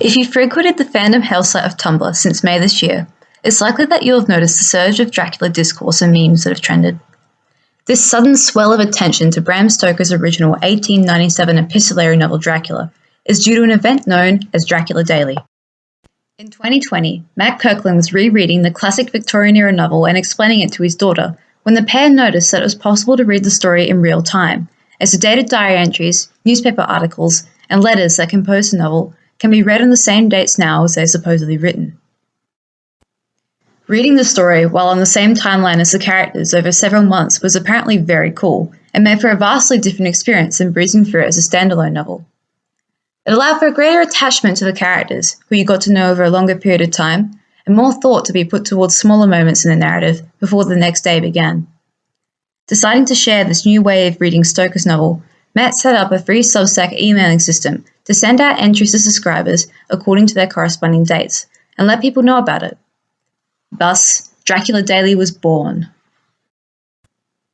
If you've frequented the fandom hell site of Tumblr since May this year, it's likely that you'll have noticed the surge of Dracula discourse and memes that have trended. This sudden swell of attention to Bram Stoker's original 1897 epistolary novel Dracula is due to an event known as Dracula Daily. In 2020, Matt Kirkland was rereading the classic Victorian-era novel and explaining it to his daughter when the pair noticed that it was possible to read the story in real time, as the dated diary entries, newspaper articles, and letters that compose the novel can be read on the same dates now as they're supposedly written. Reading the story while on the same timeline as the characters over several months was apparently very cool and made for a vastly different experience than breezing through it as a standalone novel. It allowed for a greater attachment to the characters, who you got to know over a longer period of time, and more thought to be put towards smaller moments in the narrative before the next day began. Deciding to share this new way of reading Stoker's novel, Matt set up a free Substack emailing system to send out entries to subscribers according to their corresponding dates, and let people know about it. Thus, Dracula Daily was born.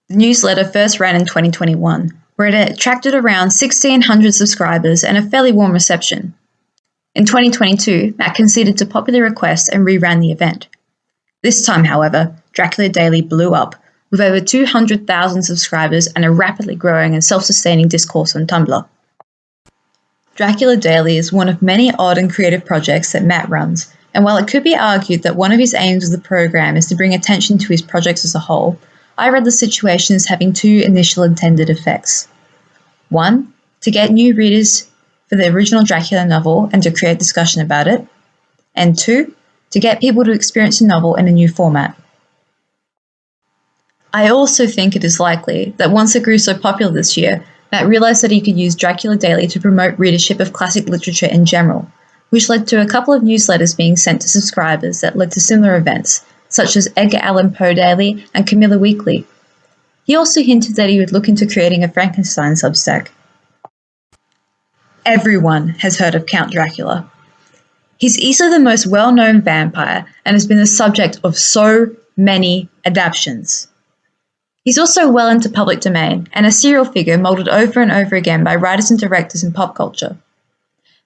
The newsletter first ran in 2021, where it attracted around 1,600 subscribers and a fairly warm reception. In 2022, Matt conceded to popular requests and reran the event. This time, however, Dracula Daily blew up, with over 200,000 subscribers and a rapidly growing and self-sustaining discourse on Tumblr. Dracula Daily is one of many odd and creative projects that Matt runs, and while it could be argued that one of his aims of the program is to bring attention to his projects as a whole, I read the situation as having two initial intended effects. One, to get new readers for the original Dracula novel and to create discussion about it, and two, to get people to experience the novel in a new format. I also think it is likely that once it grew so popular this year, Matt realised that he could use Dracula Daily to promote readership of classic literature in general, which led to a couple of newsletters being sent to subscribers that led to similar events, such as Edgar Allan Poe Daily and Camilla Weekly. He also hinted that he would look into creating a Frankenstein Substack. Everyone has heard of Count Dracula. He's easily the most well-known vampire and has been the subject of so many adaptations. He's also well into public domain and a serial figure moulded over and over again by writers and directors in pop culture.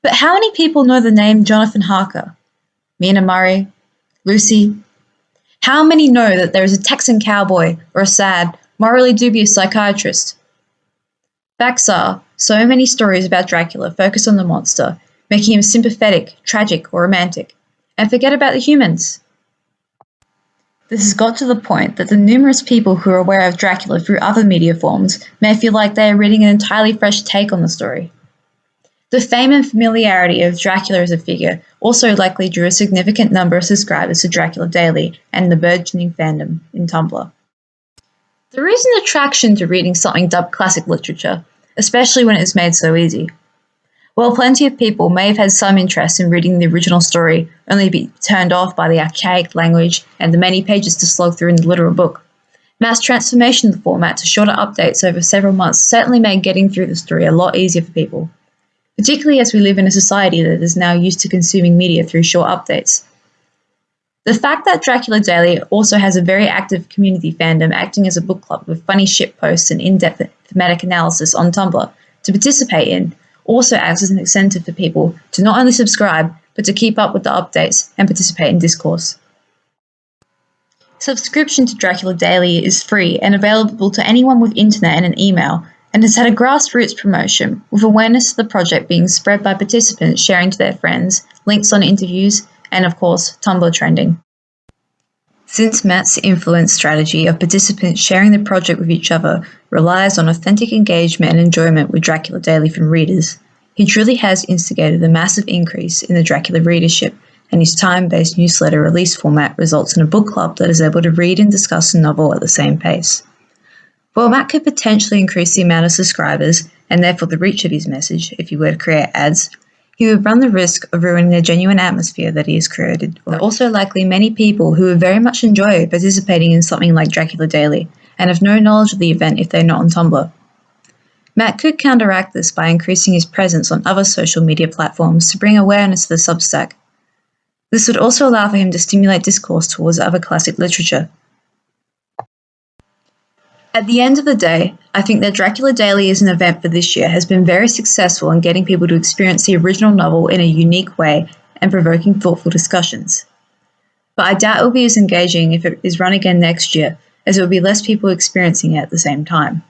But how many people know the name Jonathan Harker, Mina Murray, Lucy? How many know that there is a Texan cowboy or a sad, morally dubious psychiatrist? Facts are, so many stories about Dracula focus on the monster, making him sympathetic, tragic, or romantic, and forget about the humans. This has got to the point that the numerous people who are aware of Dracula through other media forms may feel like they are reading an entirely fresh take on the story. The fame and familiarity of Dracula as a figure also likely drew a significant number of subscribers to Dracula Daily and the burgeoning fandom in Tumblr. There is an attraction to reading something dubbed classic literature, especially when it is made so easy. While plenty of people may have had some interest in reading the original story, only to be turned off by the archaic language and the many pages to slog through in the literal book, Matt's transformation of the format to shorter updates over several months certainly made getting through the story a lot easier for people, particularly as we live in a society that is now used to consuming media through short updates. The fact that Dracula Daily also has a very active community fandom acting as a book club with funny shitposts and in-depth thematic analysis on Tumblr to participate in also acts as an incentive for people to not only subscribe, but to keep up with the updates and participate in discourse. Subscription to Dracula Daily is free and available to anyone with internet and an email, and has had a grassroots promotion, with awareness of the project being spread by participants sharing to their friends, links on interviews, and of course, Tumblr trending. Since Matt's influence strategy of participants sharing the project with each other relies on authentic engagement and enjoyment with Dracula Daily from readers, he truly has instigated a massive increase in the Dracula readership, and his time-based newsletter release format results in a book club that is able to read and discuss the novel at the same pace. While Matt could potentially increase the amount of subscribers, and therefore the reach of his message, if he were to create ads, he would run the risk of ruining the genuine atmosphere that he has created. There are also likely many people who would very much enjoy participating in something like Dracula Daily, and have no knowledge of the event if they're not on Tumblr. Matt could counteract this by increasing his presence on other social media platforms to bring awareness to the Substack. This would also allow for him to stimulate discourse towards other classic literature. At the end of the day, I think that Dracula Daily as an event for this year has been very successful in getting people to experience the original novel in a unique way and provoking thoughtful discussions. But I doubt it will be as engaging if it is run again next year, as there will be less people experiencing it at the same time.